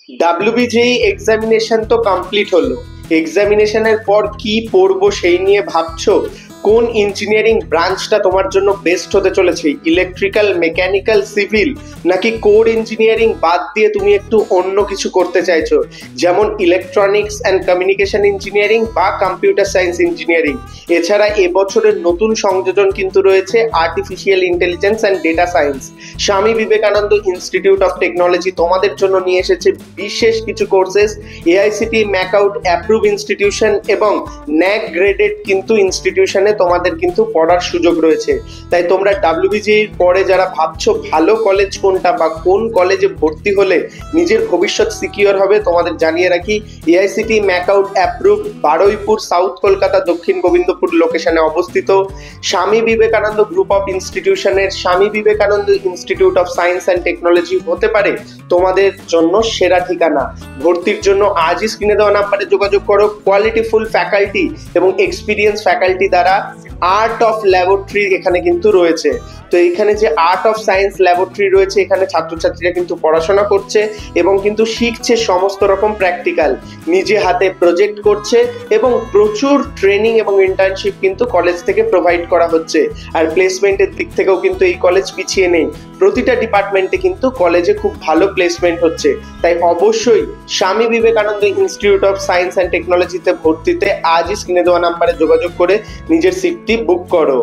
WBJEE examination তো complete হলো। এক্সামিনেশনের পর কি পড়বো সেই নিয়ে ভাবছো? কোন ইঞ্জিনিয়ারিং ব্রাঞ্চটা তোমার জন্য বেস্ট হতে চলেছে? ইলেকট্রিক্যাল, মেকানিক্যাল, সিভিল, নাকি কোর ইঞ্জিনিয়ারিং বাদ দিয়ে তুমি একটু অন্য কিছু করতে চাইছো, যেমন ইলেকট্রনিক্স অ্যান্ড কমিউনিকেশন ইঞ্জিনিয়ারিং বা কম্পিউটার সায়েন্স ইঞ্জিনিয়ারিং? এছাড়া এবছরের নতুন সংযোজন কিন্তু রয়েছে artificial intelligence and data science. Swami Vivekananda institute of technology তোমাদের জন্য নিয়ে এসেছে বিশেষ কিছু courses. AICTE MAKAUT approve institution এবং ন্যাক গ্রেডেড কিন্তু ইনস্টিটিউশনে তোমাদের কিন্তু পড়ার সুযোগ রয়েছে। তাই তোমরা ডাব্লিউবিজির পরে যারা ভাবছো ভালো কলেজ কোনটা বা কোন কলেজে ভর্তি হলে নিজের ভবিষ্যৎ সিকিউর হবে, তোমাদের জানিয়ে রাখি AICTE MAKAUT approve Baruipur, south Kolkata, দক্ষিণ গোবিন্দপুর লোকেশনে অবস্থিত। Swami Vivekananda group of ইনস্টিটিউশনের Swami Vivekananda institute of science and technology হতে পারে তোমাদের জন্য সেরা ঠিকানা। ভর্তির জন্য আজই স্ক্রিনে দেওয়া নাম্বারে যোগাযোগ করো। কোয়ালিটিফুল ফ্যাকাল্টি এবং এক্সপিরিয়েন্স ফ্যাকাল্টি দ্বারা আর্ট অফ ল্যাবরেটরি এখানে কিন্তু রয়েছে। তো এখানে যে আর্ট অফ সায়েন্স ল্যাবরেটরি রয়েছে, এখানে ছাত্রছাত্রীরা কিন্তু পড়াশোনা করছে এবং কিন্তু শিখছে সমস্ত রকম প্র্যাকটিক্যাল, নিজে হাতে প্রজেক্ট করছে এবং প্রচুর ট্রেনিং এবং ইন্টার্নশিপ কিন্তু কলেজ থেকে প্রোভাইড করা হচ্ছে। আর প্লেসমেন্টের দিক থেকেও কিন্তু এই কলেজ পিছিয়ে নেই, প্রতিটা ডিপার্টমেন্টে কিন্তু কলেজে খুব ভালো প্লেসমেন্ট হচ্ছে। তাই অবশ্যই Swami Vivekananda institute of science and টেকনোলজিতে ভর্তিতে আজই স্ক্রিনে দেওয়া নাম্বারে যোগাযোগ করে নিজের সিটটি বুক করো।